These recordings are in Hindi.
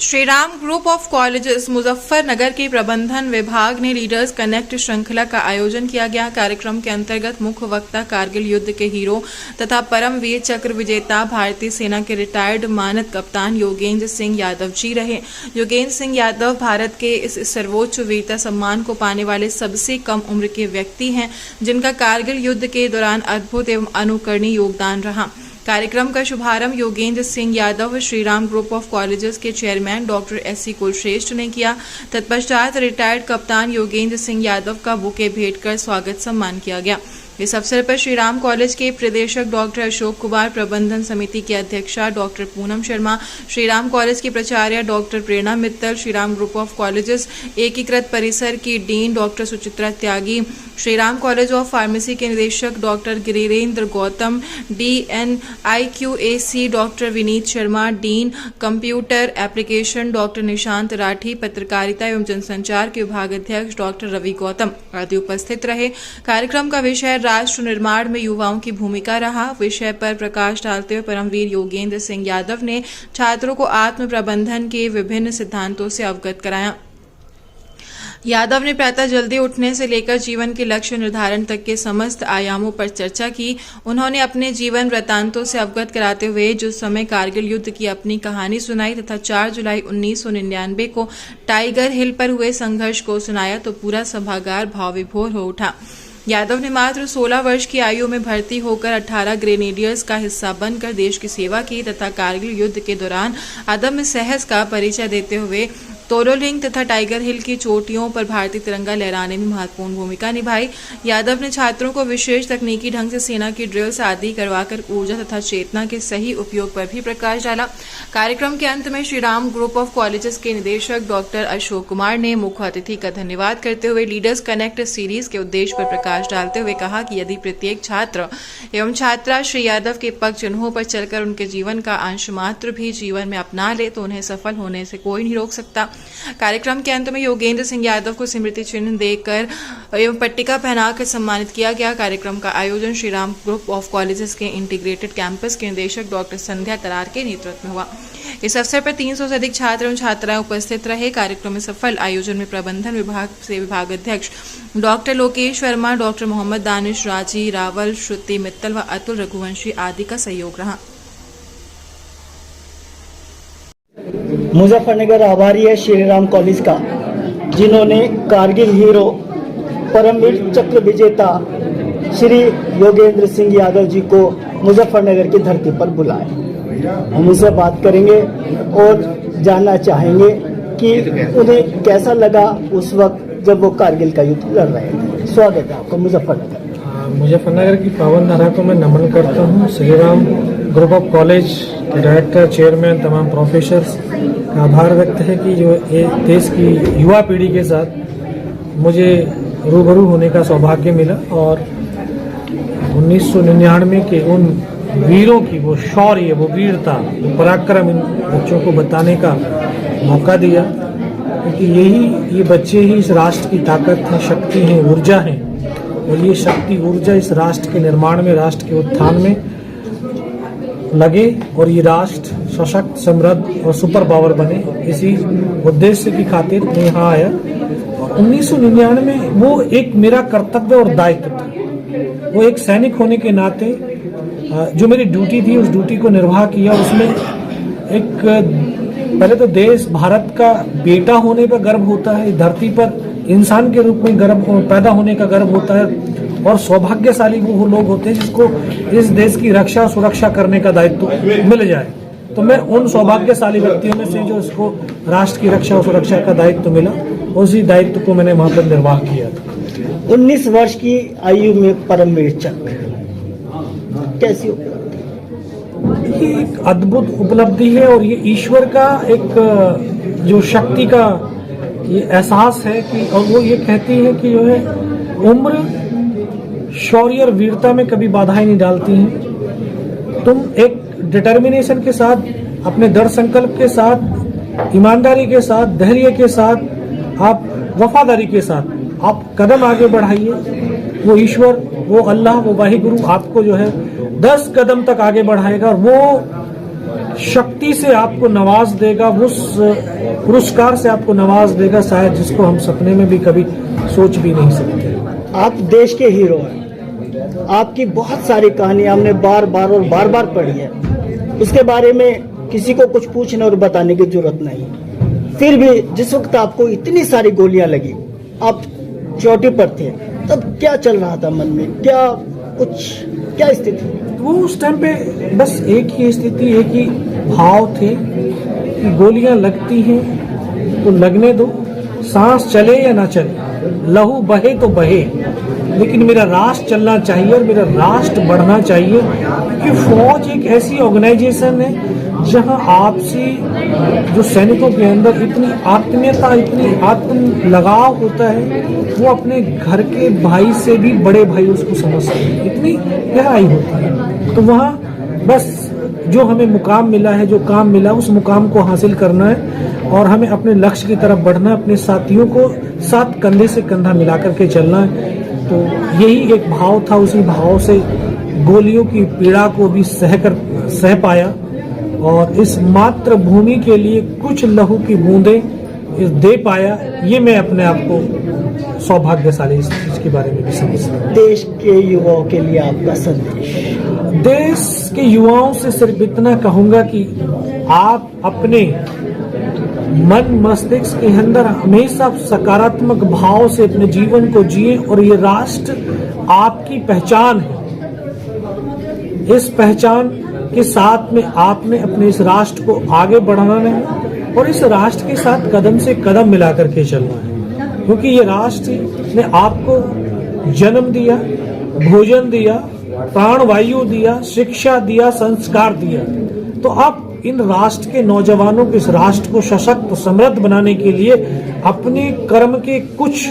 Shriram group of colleges Muzaffarnagar के प्रबंधन विभाग ने लीडर्स कनेक्ट श्रृंखला का आयोजन किया गया। कार्यक्रम के अंतर्गत मुख्य वक्ता कारगिल युद्ध के हीरो तथा परमवीर चक्र विजेता भारतीय सेना के रिटायर्ड मानद कप्तान योगेंद्र सिंह यादव जी रहे। योगेंद्र सिंह यादव भारत के इस सर्वोच्च वीरता सम्मान को पाने वाले सबसे कम उम्र के व्यक्ति हैं, जिनका कारगिल युद्ध के दौरान अद्भुत एवं अनुकरणीय योगदान रहा। कार्यक्रम का शुभारंभ Yogendra Singh Yadav Shriram group of colleges के चेयरमैन डॉक्टर एस.सी. कुलश्रेष्ठ ने किया। तत्पश्चात रिटायर्ड कप्तान योगेंद्र सिंह यादव का बुके भेंट कर स्वागत सम्मान किया गया। इस अवसर पर श्रीराम कॉलेज के प्रदेशक डॉक्टर अशोक कुमार, प्रबंधन समिति की अध्यक्षा डॉक्टर पूनम शर्मा, श्रीराम कॉलेज की प्राचार्य doctor Prerna Mittal, Shriram group of colleges एकीकृत परिसर की dean doctor Suchitra Tyagi, Shriram college of pharmacy के निदेशक doctor Girirendra Gautam, DNIQAC doctor Vineet Sharma, dean computer application doctor Nishant Rathi, पत्रकारिता एवं जनसंचार के विभाग अध्यक्ष डॉक्टर रवि गौतम आदि उपस्थित रहे। कार्यक्रम का विषय राष्ट्र निर्माण में युवाओं की भूमिका रहा। विषय पर प्रकाश डालते हुए परमवीर योगेंद्र सिंह यादव ने छात्रों को आत्म प्रबंधन के विभिन्न सिद्धांतों से अवगत कराया। यादव ने प्रातः जल्दी उठने से लेकर जीवन के लक्ष्य निर्धारण तक के समस्त आयामों पर चर्चा की। उन्होंने अपने जीवन वृत्तांतों से अवगत कराते हुए जो समय कारगिल युद्ध की अपनी कहानी सुनाई तथा 4 जुलाई 1999 को टाइगर हिल पर हुए संघर्ष को सुनाया तो पूरा सभागार भाव विभोर हो उठा। यादव ने मात्र 16 वर्ष की आयु में भर्ती होकर 18 ग्रेनेडियर्स का हिस्सा बनकर देश की सेवा की तथा कारगिल युद्ध के दौरान अदम्य साहस का परिचय देते हुए तोलोलिंग तथा टाइगर हिल की चोटियों पर भारतीय तिरंगा लहराने में महत्वपूर्ण भूमिका निभाई। यादव ने छात्रों को विशेष तकनीकी ढंग से सेना की ड्रिल्स आदि करवाकर ऊर्जा तथा चेतना के सही उपयोग पर भी प्रकाश डाला। कार्यक्रम के अंत में श्रीराम ग्रुप ऑफ कॉलेजेस के निदेशक डॉक्टर अशोक कुमार ने मुख्य अतिथि का धन्यवाद करते हुए लीडर्स कनेक्ट सीरीज के उद्देश्य पर प्रकाश डालते हुए कहा कि यदि प्रत्येक छात्र एवं छात्रा श्री यादव के पग चिन्हों पर चलकर उनके जीवन का अंश मात्र भी जीवन में अपना ले तो उन्हें सफल होने से कोई नहीं रोक सकता। कार्यक्रम के अंत में योगेंद्र सिंह यादव को स्मृति चिन्ह देकर एवं पट्टिका पहनाकर सम्मानित किया गया। कार्यक्रम का आयोजन श्रीराम ग्रुप ऑफ कॉलेजेस के इंटीग्रेटेड कैंपस के निदेशक डॉक्टर संध्या तरार के नेतृत्व में हुआ। इस अवसर पर 300 से अधिक छात्र एवं छात्राएं उपस्थित रहे। कार्यक्रम में सफल आयोजन में प्रबंधन विभाग से विभागाध्यक्ष डॉक्टर लोकेश वर्मा, डॉक्टर मोहम्मद दानिश, राजी रावल, श्रुति मित्तल व अतुल रघुवंशी आदि का सहयोग रहा। मुजफ्फरनगर आभारी है श्रीराम कॉलेज का, जिन्होंने कारगिल हीरो परमवीर चक्र विजेता श्री योगेंद्र सिंह यादव जी को मुजफ्फरनगर की धरती पर बुलाया। हम उनसे बात करेंगे और जानना चाहेंगे कि उन्हें कैसा लगा उस वक्त जब वो कारगिल का युद्ध लड़ रहे थे। स्वागत है आपका मुजफ्फरनगर। मुजफ्फरनगर की पावन धरा को मैं नमन करता हूँ। Shriram group of college director, chairman, तमाम प्रोफेसर्स का आभार व्यक्त है कि जो देश की युवा पीढ़ी के साथ मुझे रूबरू होने का सौभाग्य मिला और 1999 के उन वीरों की वो शौर्य, वो वीरता, वो पराक्रम इन बच्चों को बताने का मौका दिया, क्योंकि ये बच्चे ही इस राष्ट्र की ताकत है, शक्ति है, ऊर्जा है और ये शक्ति ऊर्जा इस राष्ट्र के निर्माण में, राष्ट्र के उत्थान में लगे और ये राष्ट्र सशक्त, समृद्ध और सुपर पावर बने। इसी उद्देश्य की खातिर मैं यहाँ आया। 1999 में वो एक मेरा कर्तव्य और दायित्व था। वो एक सैनिक होने के नाते जो मेरी ड्यूटी थी उस ड्यूटी को निर्वाह किया। उसमें एक पहले तो देश भारत का बेटा होने पर गर्व होता है, धरती पर इंसान के रूप में गर्व पैदा होने का गर्व होता है और सौभाग्यशाली वो लोग होते हैं जिसको इस देश की रक्षा सुरक्षा करने का दायित्व मिल जाए। तो मैं उन सौभाग्यशाली व्यक्तियों में से जो इसको राष्ट्र की रक्षा और सुरक्षा का दायित्व मिला, उसी दायित्व को मैंने वहां पर निर्वाह किया था। 19 वर्ष की आयु में परमवीर चक्र कैसी उपलब्धि? ये एक अद्भुत उपलब्धि है और ये ईश्वर का एक जो शक्ति का ये एहसास है कि, और वो ये कहती है कि जो है उम्र, शौर्य और वीरता में कभी बाधाएं नहीं डालती हैं। तुम एक डिटर्मिनेशन के साथ, अपने दृढ़ संकल्प के साथ, ईमानदारी के साथ, धैर्य के साथ, आप वफादारी के साथ आप कदम आगे बढ़ाइए। वो ईश्वर, वो अल्लाह, वो वाहिगुरु आपको जो है 10 कदम तक आगे बढ़ाएगा और वो शक्ति से आपको नवाज देगा, उस पुरस्कार से आपको नवाज देगा शायद जिसको हम सपने में भी कभी सोच भी नहीं सकते। आप देश के हीरो हैं। आपकी बहुत सारी कहानियां हमने बार बार पढ़ी है। उसके बारे में किसी को कुछ पूछने और बताने की जरूरत नहीं। फिर भी जिस वक्त आपको इतनी सारी गोलियां लगी, आप चोटी पर थे, तब क्या चल रहा था मन में? क्या स्थिति? वो उस टाइम पे बस एक ही स्थिति, एक ही भाव थे कि गोलियां लगती हैं तो लगने दो, सांस चले या ना चले, लहू बहे तो बहे, लेकिन मेरा राष्ट्र चलना चाहिए और मेरा राष्ट्र बढ़ना चाहिए। क्योंकि फौज एक ऐसी ऑर्गेनाइजेशन है जहां आपसी जो सैनिकों के अंदर इतनी आत्मीयता, इतनी आत्म लगाव होता है, वो अपने घर के भाई से भी बड़े भाई उसको समझते हैं, इतनी गहराई होती है। तो वहाँ बस जो हमें मुकाम मिला है, जो काम मिला, उस मुकाम को हासिल करना है और हमें अपने लक्ष्य की तरफ बढ़ना है, अपने साथियों को साथ कंधे से कंधा मिला करके चलना है। तो यही एक भाव था, उसी भाव से गोलियों की पीड़ा को भी सह पाया और इस मातृभूमि के लिए कुछ लहू की बूंदें दे पाया। ये मैं अपने आप को सौभाग्यशाली इस चीज के बारे में भी समझता हूँ। देश के युवाओं के लिए आपका संदेश? देश के युवाओं से सिर्फ इतना कहूंगा कि आप अपने मन मस्तिष्क के अंदर हमेशा सकारात्मक भाव से अपने जीवन को जिए और ये राष्ट्र आपकी पहचान है। इस पहचान के साथ में आपने अपने इस राष्ट्र को आगे बढ़ाना है और इस राष्ट्र के साथ कदम से कदम मिला करके चलना है, क्योंकि ये राष्ट्र ने आपको जन्म दिया, भोजन दिया, प्राणवायु दिया, शिक्षा दिया, संस्कार दिया। तो आप इन राष्ट्र के नौजवानों को, इस राष्ट्र को सशक्त समृद्ध बनाने के लिए अपने कर्म के कुछ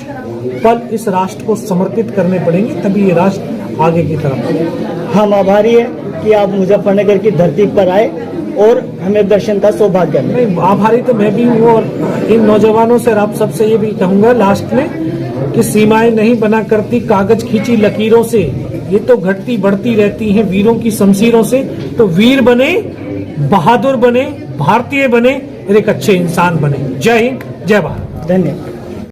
पल इस राष्ट्र को समर्पित करने पड़ेंगे, तभी ये राष्ट्र आगे की तरफ बढ़ेगा। हम आभारी हैं कि आप मुजफ्फरनगर की धरती पर आए और हमें दर्शन का सौभाग्य मिला। नहीं, आभारी तो मैं भी हूँ और इन नौजवानों से और आप सबसे ये भी कहूँगा लास्ट में कि सीमाएं नहीं बना करती कागज खींची लकीरों से, ये तो घटती बढ़ती रहती हैं वीरों की शमशीरों से। तो वीर बने, बहादुर बने, भारतीय बने और एक अच्छे इंसान बने। जय हिंद, जय भारत। धन्यवाद।